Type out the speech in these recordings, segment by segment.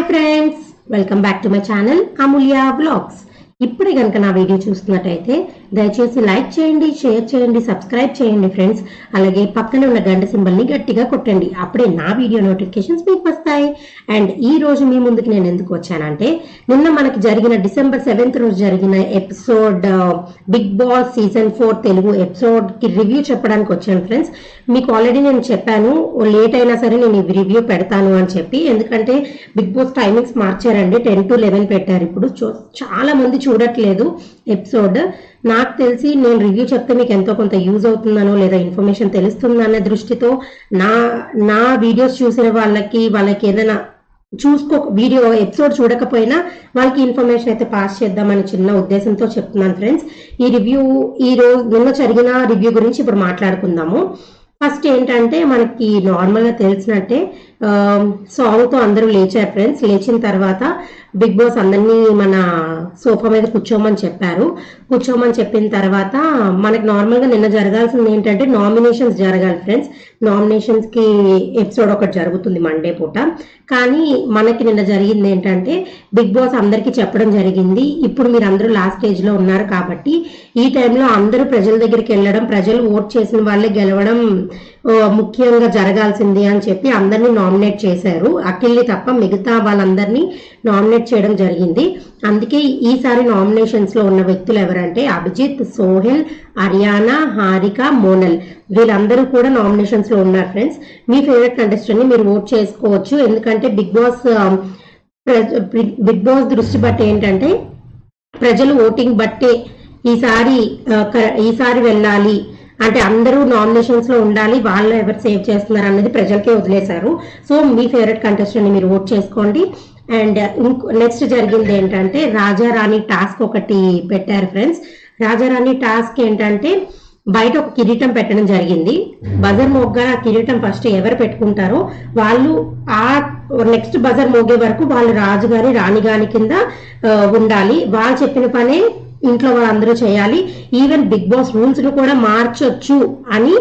Hi friends, welcome back to my channel Amulya vlogs. ఇప్పుడే కనుక నా వీడియో చూస్తున్నట్టయితే దయచేసి లైక్ చేయండి, షేర్ చేయండి, సబ్స్క్రైబ్ చేయండి ఫ్రెండ్స్. అలాగే పక్కనే ఉన్న గంట సింబల్ని గట్టిగా కొట్టండి, అప్పుడే నా వీడియో నోటిఫికేషన్స్ మీకు వస్తాయి. అండ్ ఈ రోజు మీ ముందుకు నేను ఎందుకు వచ్చానంటే, నిన్న మనకి జరిగిన December 7th రోజు జరిగిన episode Bigg Boss season 4 Telugu episode కి రివ్యూ చెప్పడానికి వచ్చాను ఫ్రెండ్స్. మీకు ఆల్రెడీ నేను చెప్పాను, లేట్ అయినా సరే నేను ఈ రివ్యూ పెడతాను అని చెప్పి. ఎందుకంటే బిగ్ బాస్ టైమింగ్స్ మార్చారండి, 10 to 11 పెట్టారు. ఇప్పుడు చాలా మంది చూడట్లేదు ఎపిసోడ్. నాకు తెలిసి నేను రివ్యూ చెప్తే మీకు ఎంతో కొంత యూజ్ అవుతుందనో లేదా ఇన్ఫర్మేషన్ తెలుస్తుందన్న దృష్టితో నా వీడియోస్ చూసిన వాళ్ళకి ఏదైనా వీడియో ఎపిసోడ్ చూడకపోయినా వాళ్ళకి ఇన్ఫర్మేషన్ అయితే పాస్ చేద్దామని చిన్న ఉద్దేశంతో చెప్తున్నాను ఫ్రెండ్స్. ఈ రోజు నిన్న జరిగిన రివ్యూ గురించి ఇప్పుడు మాట్లాడుకుందాము. ఫస్ట్ ఏంటంటే, మనకి నార్మల్ గా తెలిసినట్టే సాంగ్ తో అందరూ లేచారు ఫ్రెండ్స్. లేచిన తర్వాత బిగ్ బాస్ అందరినీ మన సోఫా మీద కూర్చోమని చెప్పిన తర్వాత మనకి నార్మల్ గా నిన్న జరగాల్సింది ఏంటంటే నామినేషన్స్ జరగాలి ఫ్రెండ్స్. నామినేషన్స్ కి ఎపిసోడ్ ఒకటి జరుగుతుంది మండే పూట. కానీ మనకి నిన్న జరిగింది ఏంటంటే, బిగ్ బాస్ అందరికి చెప్పడం జరిగింది, ఇప్పుడు మీరు అందరూ లాస్ట్ స్టేజ్ లో ఉన్నారు కాబట్టి ఈ టైంలో అందరూ ప్రజల దగ్గరికి వెళ్ళడం, ప్రజలు ఓట్ చేసిన వాళ్ళే గెలవడం ముఖ్యంగా జరగాల్సింది అని చెప్పి అందరినీ నామినేట్ చేశారు. అఖిల్ని తప్ప మిగతా వాళ్ళందరినీ నామినేట్ చేయడం జరిగింది. అందుకే ఈసారి నామినేషన్స్ లో ఉన్న వ్యక్తులు ఎవరంటే అభిజిత్, సోహెల్, అరియానా, హారిక, మోనల్, వీళ్ళందరూ కూడా నామినేషన్స్ లో ఉన్నారు ఫ్రెండ్స్. మీ ఫేవరెట్ కంటెస్టెంట్ ని మీరు ఓట్ చేసుకోవచ్చు. ఎందుకంటే బిగ్ బాస్ దృష్టి బట్టి ఏంటంటే, ప్రజలు ఓటింగ్ బట్టే ఈసారి వెళ్ళాలి అంటే అందరూ నామినేషన్స్ లో ఉండాలి, వాళ్ళు ఎవరు సేవ్ చేస్తున్నారు అనేది ప్రజలకే వదిలేశారు. సో మీ ఫేవరెట్ కంటెస్టెంట్ ని మీరు ఓట్ చేసుకోండి. అండ్ నెక్స్ట్ జరిగింది ఏంటంటే, రాజారాణి టాస్క్ ఒకటి పెట్టారు ఫ్రెండ్స్. రాజారాణి టాస్క్ ఏంటంటే, బయట ఒక కిరీటం పెట్టడం జరిగింది. బజర్ మోగ్గా ఆ కిరీటం ఫస్ట్ ఎవరు పెట్టుకుంటారో వాళ్ళు ఆ నెక్స్ట్ బజర్ మోగే వరకు వాళ్ళు రాజుగారి రాణిగాని కింద ఉండాలి. వాళ్ళు చెప్పిన పనే ఇంట్లో వాళ్ళందరూ చేయాలి. ఈవెన్ బిగ్ బాస్ రూల్స్ ను కూడా మార్చొచ్చు అని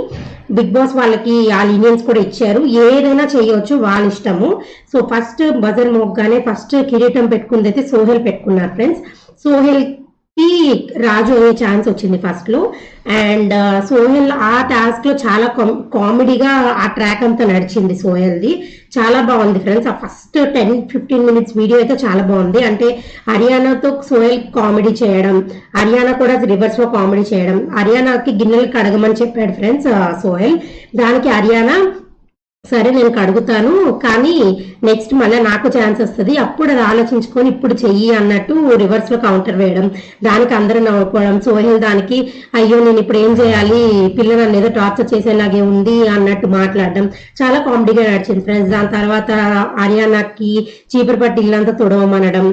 బిగ్ బాస్ వాళ్ళకి ఆ లీనియన్స్ కూడా ఇచ్చారు. ఏదైనా చేయవచ్చు, వాళ్ళ ఇష్టము. సో ఫస్ట్ బజర్ మోగ్గానే ఫస్ట్ కిరీటం పెట్టుకుంది అయితే సోహెల్ పెట్టుకున్నారు ఫ్రెండ్స్. సోహెల్ కి రాజు అయ్యే ఛాన్స్ వచ్చింది ఫస్ట్ లో. అండ్ సోహెల్ ఆ టాస్క్ లో చాలా కామెడీగా ఆ ట్రాక్ అంతా నడిచింది. సోహెల్ది చాలా బాగుంది ఫ్రెండ్స్. ఆ ఫస్ట్ 10-15 minutes వీడియో అయితే చాలా బాగుంది. అంటే హర్యానాతో సోహెల్ కామెడీ చేయడం, హర్యానా కూడా రివర్స్ లో కామెడీ చేయడం. హర్యానాకి గిన్నెలు కడగమని చెప్పాడు ఫ్రెండ్స్ సోహెల్. దానికి హర్యానా సరే నేను కడుగుతాను, కానీ నెక్స్ట్ మళ్ళీ నాకు ఛాన్స్ వస్తుంది, అప్పుడు అది ఆలోచించుకొని ఇప్పుడు చెయ్యి అన్నట్టు రివర్స్ లో కౌంటర్ వేయడం. దానికి అందరూ నవ్వుకోవడం. సోహెల్ దానికి అయ్యో నేను ఇప్పుడు ఏం చేయాలి, పిల్ల నన్ను ఏదో టార్చర్ చేసేలాగే ఉంది అన్నట్టు మాట్లాడడం చాలా కామెడీగా నడిచింది ఫ్రెండ్స్. దాని తర్వాత హర్యానాకి చీపురు పట్టి ఇల్లంతా తుడవమనడం,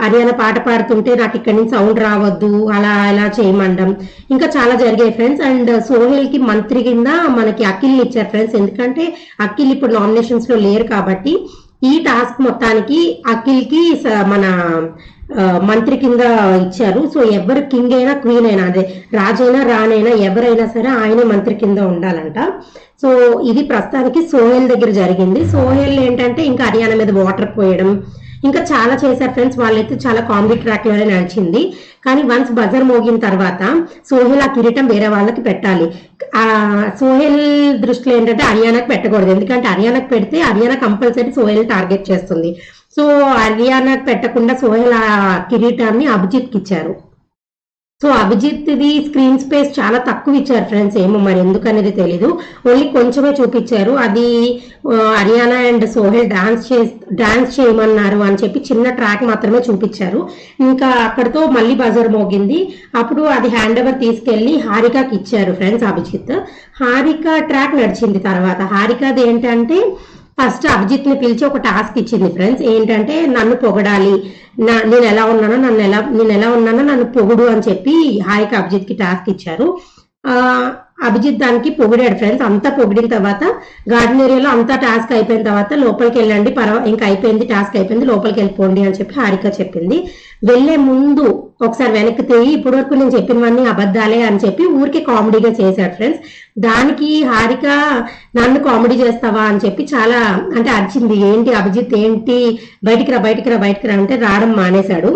హర్యానా పాట పాడుతుంటే నాకు ఇక్కడి నుంచి సౌండ్ రావద్దు అలా చేయమండం, ఇంకా చాలా జరిగాయి ఫ్రెండ్స్. అండ్ సోహెల్ కి మంత్రి కింద మనకి అఖిల్ ఇచ్చారు ఫ్రెండ్స్. ఎందుకంటే అఖిల్ ఇప్పుడు నామినేషన్స్ లో లేరు కాబట్టి ఈ టాస్క్ మొత్తానికి అఖిల్ కి మన మంత్రి కింద ఇచ్చారు. సో ఎవరు కింగ్ అయినా క్వీన్ అయినా, అదే రాజైనా రానైనా ఎవరైనా సరే ఆయనే మంత్రి కింద ఉండాలంట. సో ఇది ప్రస్తుతానికి సోహెల్ దగ్గర జరిగింది. సోహెల్ ఏంటంటే ఇంకా హర్యానా మీద వాటర్ పోయడం ఇంకా చాలా చేశారు ఫ్రెండ్స్. వాళ్ళైతే చాలా కామెడీ ట్రాక్ లోనే నడిచింది. కానీ వన్స్ బజర్ మోగిన తర్వాత సోహెల్ ఆ కిరీటం వేరే వాళ్ళకి పెట్టాలి. ఆ సోహెల్ దృష్టిలో ఏంటంటే హర్యానాకి పెట్టకూడదు. ఎందుకంటే హర్యానాకి పెడితే హర్యానా కంపల్సరీ సోహెల్ టార్గెట్ చేస్తుంది. సో హర్యానాకి పెట్టకుండా సోహెల్ ఆ కిరీటాన్ని అభిజిత్కి ఇచ్చారు. సో అభిజిత్ ది స్క్రీన్ స్పేస్ చాలా తక్కువ ఇచ్చారు ఫ్రెండ్స్. ఏమో మరి ఎందుకనేది తెలీదు, ఓన్లీ కొంచెమే చూపించారు. అది హర్యానా అండ్ సోహెల్ డాన్స్ చేయమన్నారు అని చెప్పి చిన్న ట్రాక్ మాత్రమే చూపించారు. ఇంకా అక్కడతో మళ్ళీ బజర్ మోగింది. అప్పుడు అది హ్యాండ్ ఓవర్ తీసుకెళ్లి హారికకి ఇచ్చారు ఫ్రెండ్స్ అభిజిత్. హారిక ట్రాక్ నడిచింది. తర్వాత హారికది ఏంటంటే, ఫస్ట్ అభిజిత్ ని పిలిచి ఒక టాస్క్ ఇచ్చింది ఫ్రెండ్స్. ఏంటంటే నన్ను పొగడాలి, నేను ఎలా ఉన్నానో నన్ను పొగుడు అని చెప్పి హారిక అభిజిత్ కి టాస్క్ ఇచ్చారు. అభిజిత్ దానికి పొగిడాడు ఫ్రెండ్స్. అంతా పొగిడిన తర్వాత గార్డెన్ ఏరియాలో అంతా టాస్క్ అయిపోయిన తర్వాత లోపలికి వెళ్ళండి, ఇంకా అయిపోయింది, టాస్క్ అయిపోయింది, లోపలికి వెళ్ళిపోండి అని చెప్పి హారిక చెప్పింది. వెళ్లే ముందు ఒకసారి వెనక్కి తిరిగి ఇప్పటి వరకు నేను చెప్పినవన్నీ అబద్ధాలే అని చెప్పి ఊరికి కామెడీగా చేశాడు ఫ్రెండ్స్. దానికి హారిక నన్ను కామెడీ చేస్తావా అని చెప్పి చాలా అంటే అరిచింది. ఏంటి అభిజిత్, ఏంటి, బయటికి రా అంటే రావడం మానేశాడు.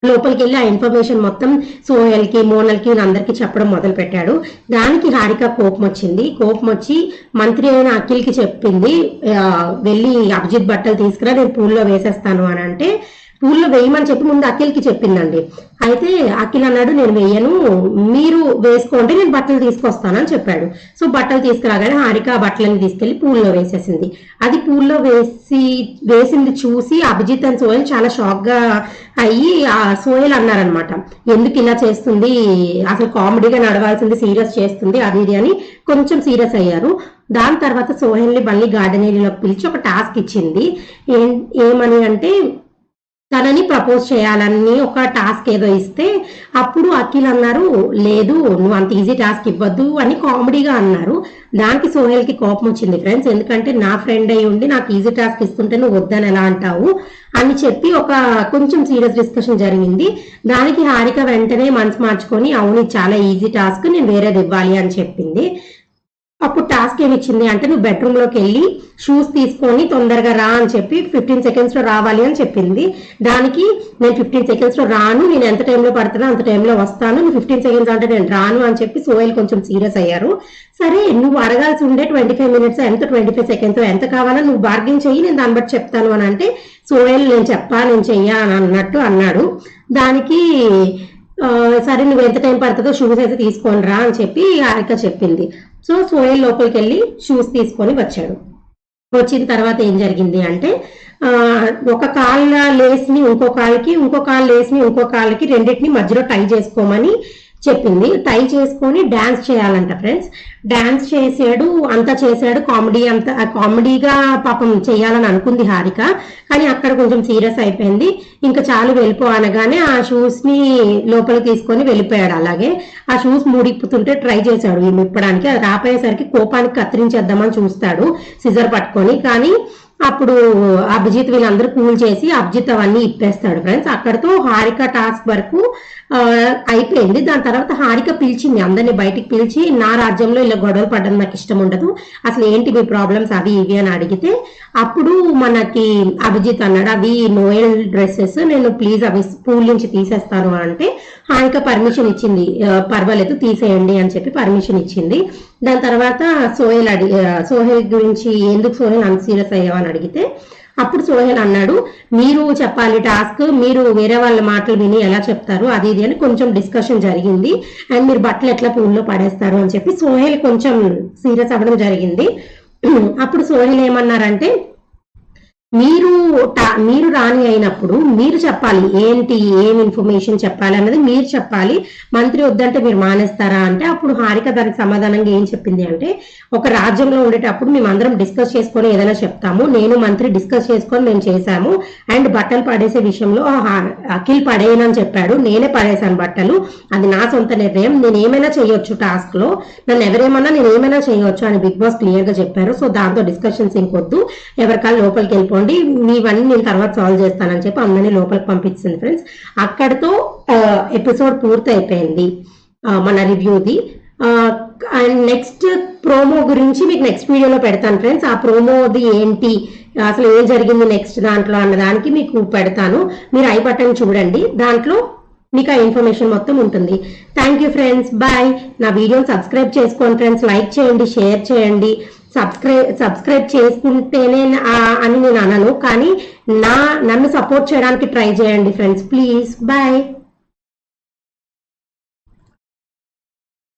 లోపలికి వెళ్ళి ఆ ఇన్ఫర్మేషన్ మొత్తం సోహెల్కి, మోనల్కి అందరికి చెప్పడం మొదలు పెట్టాడు. దానికి హారిక కోపం వచ్చింది. కోపం వచ్చి మంత్రి అయిన అఖిల్కి చెప్పింది, వెళ్ళి అభిజిత్ బట్టలు తీసుకురా, నేను పూల్లో వేసేస్తాను అని. అంటే పూల్లో వేయమని చెప్పి ముందు అఖిల్కి చెప్పిందండి. అయితే అఖిల్ అన్నాడు, నేను వేయను, మీరు వేసుకోండి, నేను బట్టలు తీసుకొస్తానని చెప్పాడు. సో బట్టలు తీసుకురాగానే హారిక ఆ బట్టలను తీసుకెళ్లి పూల్లో వేసేసింది. అది పూల్లో వేసింది చూసి అభిజిత్ అండ్ సోహెల్ చాలా షాక్ గా అయ్యి సోహెల్ అన్నారనమాట, ఎందుకు ఇలా చేస్తుంది, అసలు కామెడీగా నడవాల్సింది సీరియస్ చేస్తుంది అది ఇది అని కొంచెం సీరియస్ అయ్యారు. దాని తర్వాత సోహెల్ ని మళ్ళీ గార్డెన్ ఏరియాలోకి పిలిచి ఒక టాస్క్ ఇచ్చింది. ఏమని అంటే తనని ప్రపోజ్ చేయాలని ఒక టాస్క్ ఏదో ఇస్తే అప్పుడు అఖిల్ అన్నారు, లేదు నువ్వు అంత ఈజీ టాస్క్ ఇవ్వద్దు అని కామెడీగా అన్నారు. దానికి సోహెల్ కి కోపం వచ్చింది ఫ్రెండ్స్. ఎందుకంటే నా ఫ్రెండ్ అయి ఉండి నాకు ఈజీ టాస్క్ ఇస్తుంటే నువ్వు వద్దని ఎలా అంటావు అని చెప్పి ఒక కొంచెం సీరియస్ డిస్కషన్ జరిగింది. దానికి హారిక వెంటనే మనసు మార్చుకొని, అవును చాలా ఈజీ టాస్క్, నేను వేరేది ఇవ్వాలి అని చెప్పింది. అప్పుడు టాస్క్ ఏమి ఇచ్చింది అంటే, నువ్వు బెడ్రూమ్ లోకి వెళ్ళి షూస్ తీసుకొని తొందరగా రా అని చెప్పి 15 seconds లో రావాలి అని చెప్పింది. దానికి నేను 15 seconds లో రాను, నేను ఎంత టైంలో పడుతున్నా అంత టైంలో వస్తాను, నువ్వు 15 seconds అంటే నేను రాను అని చెప్పి సోహెల్ కొంచెం సీరియస్ అయ్యారు. సరే నువ్వు అడగాల్సి ఉండే 25 minutes ఎంత 25 seconds ఎంత కావాలో నువ్వు బార్గెన్ చెయ్యి, నేను దాన్ని బట్టి చెప్తాను అని అంటే సోహెల్ నేను చెయ్యా అని అన్నట్టు అన్నాడు. దానికి సరే నువ్వు ఎంత టైం పడుతుందో షూస్ అయితే తీసుకొని రా అని చెప్పి హారిక చెప్పింది. సో సోహెల్ లోపలికి వెళ్ళి షూస్ తీసుకొని వచ్చాడు. వచ్చిన తర్వాత ఏం జరిగింది అంటే, ఒక కాళ్ళ లేస్ని ఇంకో కాళ్ళ లేస్ని ఇంకో కాళ్ళకి రెండింటిని మధ్యలో టై చేసుకోమని చెప్పింది. టై చేసుకొని డాన్స్ చేయాలంట ఫ్రెండ్స్. డాన్స్ చేసాడు, అంతా చేశాడు, కామెడీగా పాపం చేయాలని అనుకుంది హారిక. కానీ అక్కడ కొంచెం సీరియస్ అయిపోయింది. ఇంకా చాలు వెళ్ళిపో అనగానే ఆ షూస్ ని లోపలికి తీసుకొని వెళ్ళిపోయాడు. అలాగే ఆ షూస్ మూడిప్పుతుంటే ట్రై చేశాడు ఇప్పడానికి, అది రాపోయేసరికి కోపానికి కత్తిరించేద్దామని చూస్తాడు సిజర్ పట్టుకొని. కానీ అప్పుడు అభిజిత్ వీళ్ళందరూ కూల్ చేసి అభిజిత్ అవన్నీ ఇప్పేస్తాడు ఫ్రెండ్స్. అక్కడితో హారిక టాస్క్ వరకు అయిపోయింది. దాని తర్వాత హారిక పిలిచింది అందరినీ బయటికి పిలిచి, నా రాజ్యంలో ఇలా గొడవలు పడడం నాకు ఇష్టం ఉండదు, అసలు ఏంటి మీ ప్రాబ్లమ్స్ అవి ఇవి అని అడిగితే అప్పుడు మనకి అభిజిత్ అన్నాడు, అవి నోయల్ డ్రెస్సెస్, నేను ప్లీజ్ అవి స్కూల్ నుంచి తీసేస్తాను అంటే హారిక పర్మిషన్ ఇచ్చింది, పర్వాలేదు తీసేయండి అని చెప్పి పర్మిషన్ ఇచ్చింది. దాని తర్వాత సోహెల్ గురించి ఎందుకు సోహెల్ అంత సీరియస్ అయ్యావని అడిగితే అప్పుడు సోహెల్ అన్నాడు, మీరు చెప్పాలి టాస్క్, మీరు వేరే వాళ్ళ మాటలు విని ఎలా చెప్తారు అది ఇది అని కొంచెం డిస్కషన్ జరిగింది. అండ్ మీరు బట్టలు ఎట్లా పూల్లో పడేస్తారు అని చెప్పి సోహెల్ కొంచెం సీరియస్ అవ్వడం జరిగింది. అప్పుడు సోహెల్ ఏమన్నారంటే, మీరు రాణి అయినప్పుడు మీరు చెప్పాలి, ఏంటి ఏం ఇన్ఫర్మేషన్ చెప్పాలి అన్నది మీరు చెప్పాలి, మంత్రి వద్దంటే మీరు మానేస్తారా అంటే అప్పుడు హారిక దానికి సమాధానంగా ఏం చెప్పింది అంటే, ఒక రాజ్యంలో ఉండేటప్పుడు మేము అందరం డిస్కస్ చేసుకొని ఏదైనా చెప్తాము, నేను మంత్రి డిస్కస్ చేసుకొని మేము చేశాము. అండ్ బట్టలు పడేసే విషయంలో అఖిల్ పడేయనని చెప్పాడు, నేనే పడేశాను బట్టలు, అది నా సొంత నిర్ణయం, నేను ఏమైనా చేయొచ్చు టాస్క్ లో, నన్ను ఎవరేమన్నా నేను ఏమైనా చేయొచ్చు అని బిగ్ బాస్ క్లియర్ గా చెప్పారు. సో దాంతో డిస్కషన్స్ ఇంకొద్దు, ఎవరికాళ్ళు లోపలికి వెళ్ళిపోండి, మీవన్నీ నేను తర్వాత సాల్వ్ చేస్తానని చెప్పి అందరినీ లోపలికి పంపించింది ఫ్రెండ్స్. అక్కడితో ఎపిసోడ్ పూర్తి అయిపోయింది మన రివ్యూది. అండ్ నెక్స్ట్ ప్రోమో గురించి మీకు నెక్స్ట్ వీడియోలో పెడతాను ఫ్రెండ్స్. ఆ ప్రోమోది ఏంటి, అసలు ఏం జరిగింది నెక్స్ట్ దాంట్లో అన్నదానికి మీకు పెడతాను. మీరు ఐ బటన్ చూడండి, దాంట్లో మీకు ఆ ఇన్ఫర్మేషన్ మొత్తం ఉంటుంది. Thank you friends, bye. నా వీడియోని సబ్స్క్రైబ్ చేసుకోండి ఫ్రెండ్స్, లైక్ చేయండి, షేర్ చేయండి. సబ్స్క్రైబ్ చేసుకుంటేనే అని నేను అనను, కానీ నన్ను సపోర్ట్ చేయడానికి ట్రై చేయండి ఫ్రెండ్స్, ప్లీజ్. బాయ్.